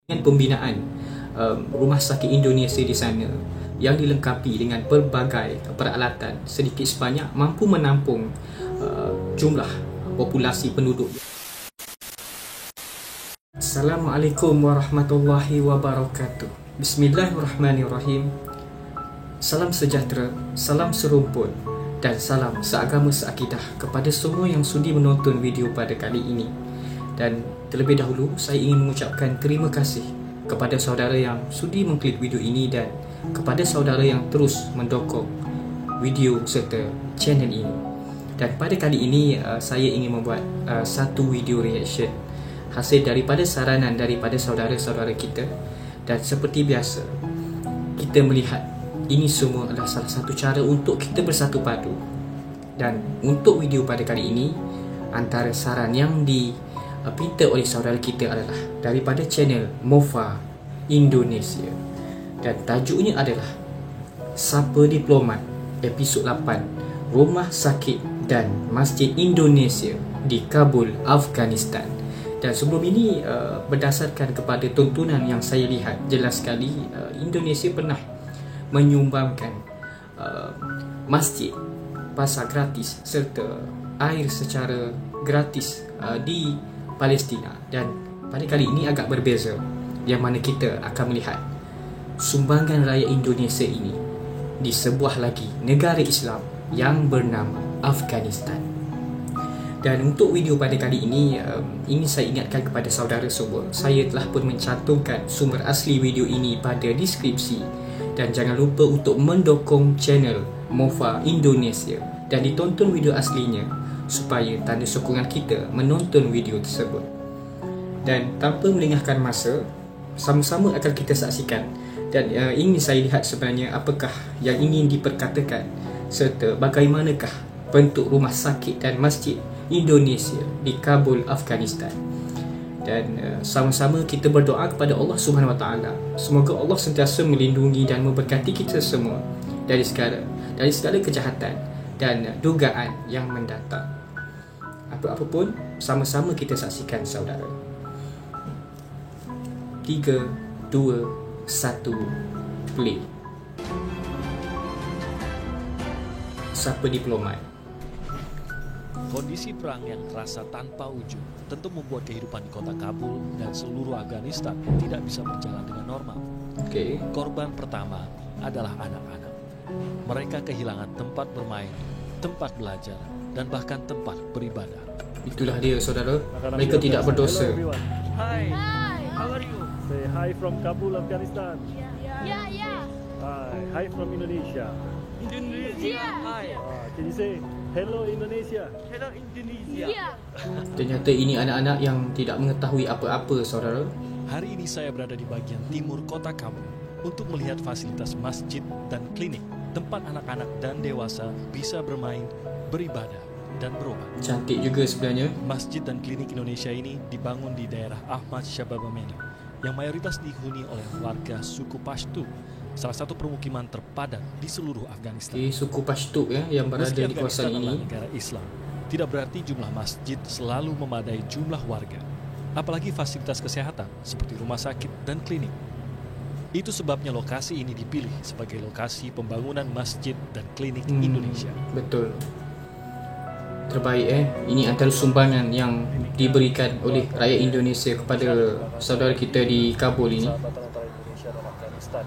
dengan pembinaan rumah sakit Indonesia di sana yang dilengkapi dengan pelbagai peralatan sedikit sebanyak mampu menampung jumlah populasi penduduk. Assalamualaikum warahmatullahi wabarakatuh. Bismillahirrahmanirrahim. Salam sejahtera, salam serumpun dan salam seagama seakidah kepada semua yang sudi menonton video pada kali ini. Dan terlebih dahulu saya ingin mengucapkan terima kasih kepada saudara yang sudi mengklik video ini dan kepada saudara yang terus mendukung video serta channel ini. Dan pada kali ini saya ingin membuat satu video reaction hasil daripada saranan daripada saudara-saudara kita. Dan seperti biasa, kita melihat ini semua adalah salah satu cara untuk kita bersatu padu. Dan untuk video pada kali ini, antara saran yang dipinta oleh saudara kita adalah daripada channel Mofa Indonesia. Dan tajuknya adalah Sapa Diplomat episod 8, Rumah Sakit dan Masjid Indonesia di Kabul, Afghanistan. Dan sebelum ini, berdasarkan kepada tontonan yang saya lihat, jelas sekali Indonesia pernah menyumbangkan masjid, pasar gratis serta air secara gratis di Palestina. Dan pada kali ini agak berbeza, yang mana kita akan melihat sumbangan rakyat Indonesia ini di sebuah lagi negara Islam yang bernama Afghanistan. Dan untuk video pada kali ini, ingin saya ingatkan kepada saudara semua, saya telah pun mencantumkan sumber asli video ini pada deskripsi. Dan jangan lupa untuk mendukung channel Mofa Indonesia dan ditonton video aslinya supaya tanda sokongan kita menonton video tersebut. Dan tanpa melengahkan masa, sama-sama akan kita saksikan. Dan ingin saya lihat sebenarnya apakah yang ingin diperkatakan serta bagaimanakah bentuk rumah sakit dan masjid Indonesia di Kabul, Afghanistan. Dan sama-sama kita berdoa kepada Allah Subhanahu Wa Taala. Semoga Allah sentiasa melindungi dan memberkati kita semua dari segala kejahatan dan dugaan yang mendatang. Apa-apa pun, sama-sama kita saksikan saudara. 3, 2, 1, play. Sapa Diplomat. Kondisi perang yang terasa tanpa ujung tentu membuat kehidupan di kota Kabul dan seluruh Afghanistan tidak bisa berjalan dengan normal. Korban pertama adalah anak-anak. Mereka kehilangan tempat bermain, tempat belajar, dan bahkan tempat beribadah. Itulah dia saudara, mereka tidak berdosa. Hi, how are you? Say hi from Kabul, Afghanistan. Yeah. Hi from Indonesia. Indonesia. Hi. Can you say hello Indonesia? Hello Indonesia. Yeah. Ternyata ini anak-anak yang tidak mengetahui apa-apa saudara. Hari ini saya berada di bagian timur kota Kabul untuk melihat fasilitas masjid dan klinik tempat anak-anak dan dewasa bisa bermain, beribadah, dan berobat. Cantik juga sebenarnya. Masjid dan klinik Indonesia ini dibangun di daerah Ahmad Shababamena yang mayoritas dihuni oleh warga suku Pashto, salah satu permukiman terpadat di seluruh Afghanistan. Suku Pashto yang berada Meski di kawasan Afghanistan adalah ini. negara Islam, tidak berarti jumlah masjid selalu memadai jumlah warga, apalagi fasilitas kesehatan seperti rumah sakit dan klinik. Itu sebabnya lokasi ini dipilih sebagai lokasi pembangunan masjid dan klinik Indonesia. Betul. Terbaik Ini antara sumbangan yang diberikan oleh rakyat Indonesia kepada saudara kita di Kabul ini. Persahabatan antara Indonesia dan Afghanistan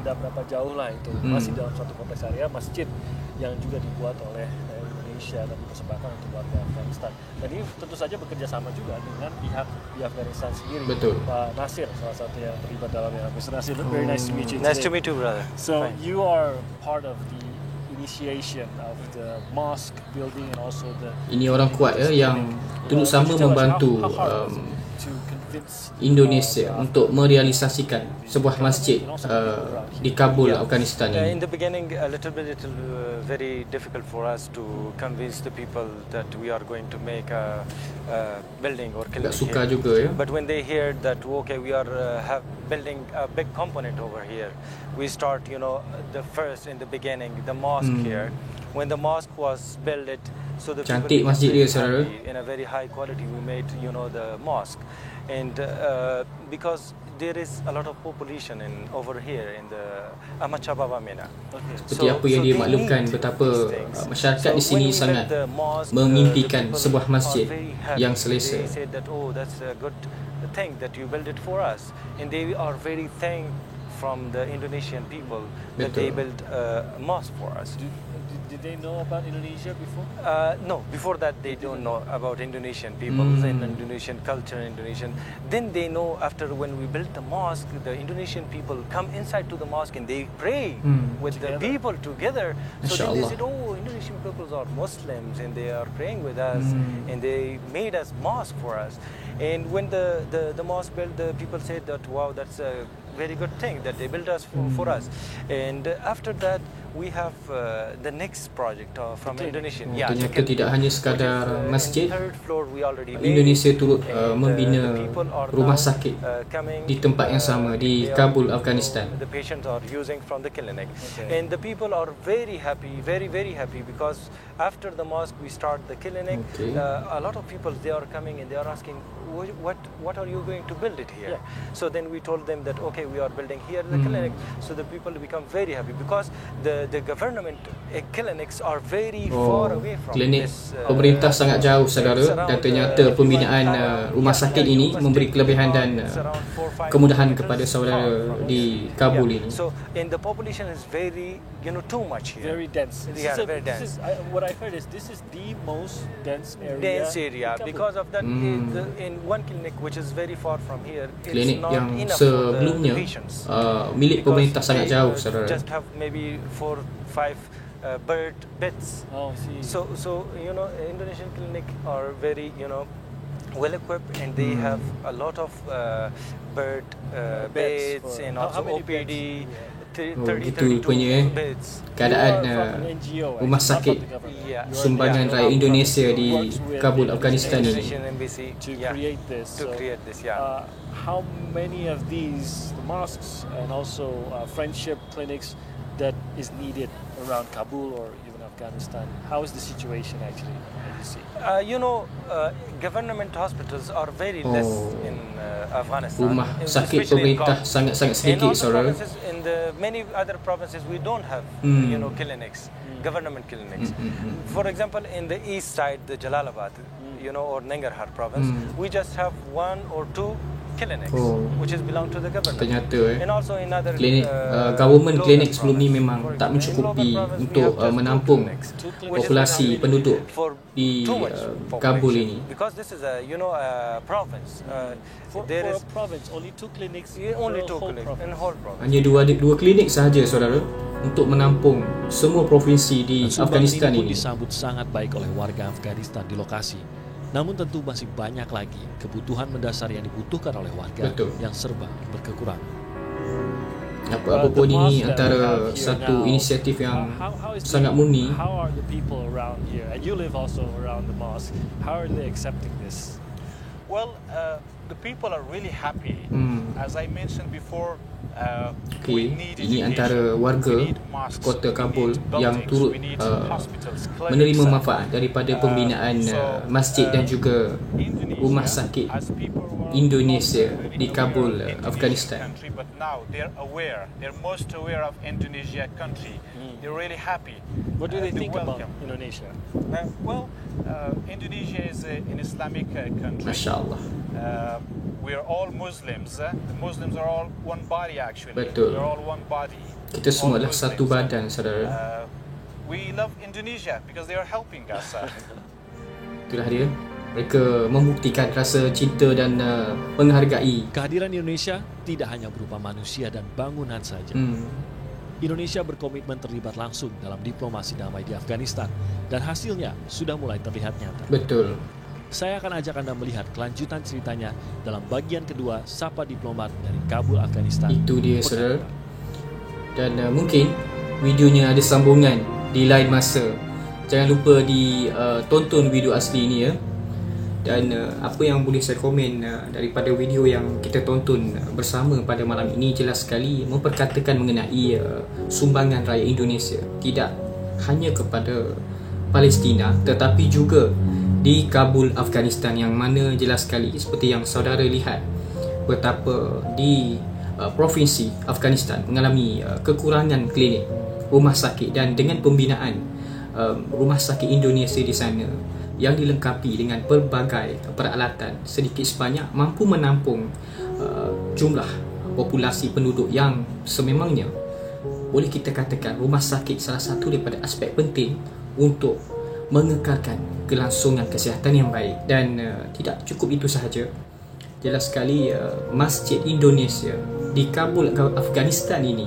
tidak berapa jauh lah itu. Masih dalam suatu kompleks area masjid yang juga dibuat oleh Indonesia dan dipersembahkan untuk warga Afghanistan. Dan ini tentu saja bekerja sama juga dengan pihak di Afghanistan sendiri. Betul. Pak Nasir salah satu yang terlibat dalam yang Mr. Nasir, very nice to meet you. Nice to today. meet you, brother. So Fine. you are part of the initiation of the mosque building and also the. Ini orang kuat yang turut sama membantu Indonesia untuk merealisasikan sebuah masjid di Kabul, Afghanistan In ini. the beginning, a little very difficult for us to convince the people that we are going to make a building or clinic Agak sukar here. juga But when they hear that, okay, we are building a big component over here, we start, the first in the beginning, the mosque here. When the mosque was built, so the Cantik people masjid dia, saudara. in a very high quality, we made, the mosque. And because there is a lot of population over here in the Amachapapa Mina. Seperti apa yang dia maklumkan betapa masyarakat di sini sangat mengimpikan sebuah masjid yang selesa. They said that, oh, that's a good thing that you build it for us, and they are very thankful from the Indonesian people that they built a mosque for us. Did they know about Indonesia before? No, before that they don't know about Indonesian people and Indonesian culture, Indonesian. Then they know after when we built the mosque, the Indonesian people come inside to the mosque and they pray with the people together. So then they said, oh, Indonesian people are Muslims and they are praying with us and they made us mosque for us. And when the mosque built, the people said that, wow, that's a very good thing that they built us for us. And after that we have the next project from Indonesia. Ternyata tidak hanya sekadar masjid, Indonesia turut membina rumah sakit di tempat yang sama di Kabul, Afghanistan. The patients are using from the clinic, and the people are very happy, very happy, because after the mosque we start the clinic. A lot of people, they are coming and they are asking, what are you going to build it here? So then we told them that, okay, we are building here the clinic. So the people become very happy because the government clinics are very far away from klinik this. Pemerintah sangat jauh, saudara, dan ternyata pembinaan rumah sakit ini memberi kelebihan dan kemudahan kepada saudara di Kabul ini. So and the population is very, too much here. Very dense. Very dense. What I heard is this is the most dense area. Dense area. Because of that, in one clinic which is very far from here, klinik it's not yang enough sebelumnya for the patients. Milik pemerintah sangat jauh, saudara. Just have maybe 4-5 bird beds. Oh, see. So Indonesian clinic are very well equipped, and they have a lot of bird beds and also OPD. 32 keadaan rumah sakit sumbangan rakyat Indonesia di Kabul, Afghanistan ini. To create this. How many of these mosques and also friendship clinics that is needed around Kabul or even Afghanistan? How is the situation actually? Government hospitals are very less in Afghanistan. Rumah sakit pemerintah sangat-sangat sedikit, saudara. In the many other provinces, we don't have clinics, government clinics. For example, in the east side, the Jalalabad, or Nangarhar province, we just have 1 or 2 clinics, which is belong to the government. Ternyata And also in other klinik government clinic sebelum ni memang tak mencukupi untuk menampung populasi penduduk di Kabul ini. Because this is a province. For a province, only 2 clinics. Only 2 clinics in whole province. Hanya dua klinik sahaja, saudara, untuk menampung semua provinsi di Afghanistan ini. Disambut sangat baik oleh warga Afghanistan di lokasi. Namun tentu masih banyak lagi kebutuhan mendasar yang dibutuhkan oleh warga yang serba berkekurangan. Apa pun ini antara satu inisiatif yang sangat murni. How are the people around here? And you live also around the mosque. How are they accepting this? Well, the people are really happy. As I mentioned before, ini antara warga kota Kabul yang turut menerima manfaat daripada pembinaan masjid dan juga rumah sakit Indonesia di Kabul, Afghanistan. But now they're most aware of Indonesia country. They're really happy. What do they think about Indonesia? Indonesia is an Islamic country. Masya Allah. We're all Muslims. The Muslims are all one body actually. Betul. We're all one body. Kita semua adalah satu badan, saudara. We love Indonesia because they are helping us. Itulah dia. Mereka membuktikan rasa cinta dan menghargai. Kehadiran Indonesia tidak hanya berupa manusia dan bangunan saja. Indonesia berkomitmen terlibat langsung dalam diplomasi damai di Afghanistan dan hasilnya sudah mulai terlihat nyata. Betul. Saya akan ajak Anda melihat kelanjutan ceritanya dalam bagian kedua Sapa Diplomat dari Kabul, Afghanistan. Itu dia, saudara. Dan mungkin videonya ada sambungan di lain masa. Jangan lupa ditonton video asli ini ya. Dan apa yang boleh saya komen daripada video yang kita tonton bersama pada malam ini jelas sekali memperkatakan mengenai sumbangan rakyat Indonesia. Tidak hanya kepada Palestina tetapi juga di Kabul, Afghanistan, yang mana jelas sekali seperti yang saudara lihat betapa di provinsi Afghanistan mengalami kekurangan klinik, rumah sakit, dan dengan pembinaan rumah sakit Indonesia di sana yang dilengkapi dengan pelbagai peralatan sedikit sebanyak mampu menampung jumlah populasi penduduk yang sememangnya. Boleh kita katakan rumah sakit salah satu daripada aspek penting untuk mengekalkan kelangsungan kesihatan yang baik. Dan tidak cukup itu sahaja, jelas sekali Masjid Indonesia di Kabul, Afghanistan ini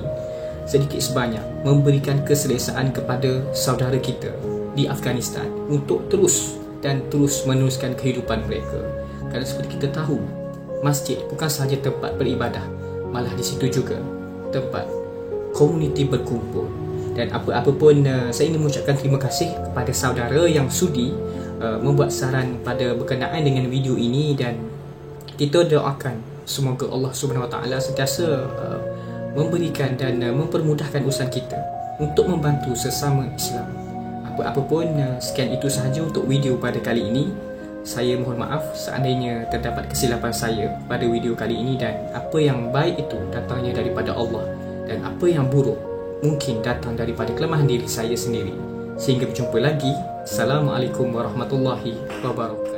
sedikit sebanyak memberikan keselesaan kepada saudara kita di Afghanistan untuk terus meneruskan kehidupan mereka. Kerana seperti kita tahu, masjid bukan sahaja tempat beribadah, malah di situ juga tempat komuniti berkumpul. Dan apa-apa pun, saya ingin mengucapkan terima kasih kepada saudara yang sudi membuat saran pada berkenaan dengan video ini, dan kita doakan semoga Allah SWT sentiasa memberikan dan mempermudahkan urusan kita untuk membantu sesama Islam. Apa-apa pun, sekian itu sahaja untuk video pada kali ini. Saya mohon maaf seandainya terdapat kesilapan saya pada video kali ini, dan apa yang baik itu datangnya daripada Allah, dan apa yang buruk mungkin datang daripada kelemahan diri saya sendiri. Sehingga berjumpa lagi. Assalamualaikum warahmatullahi wabarakatuh.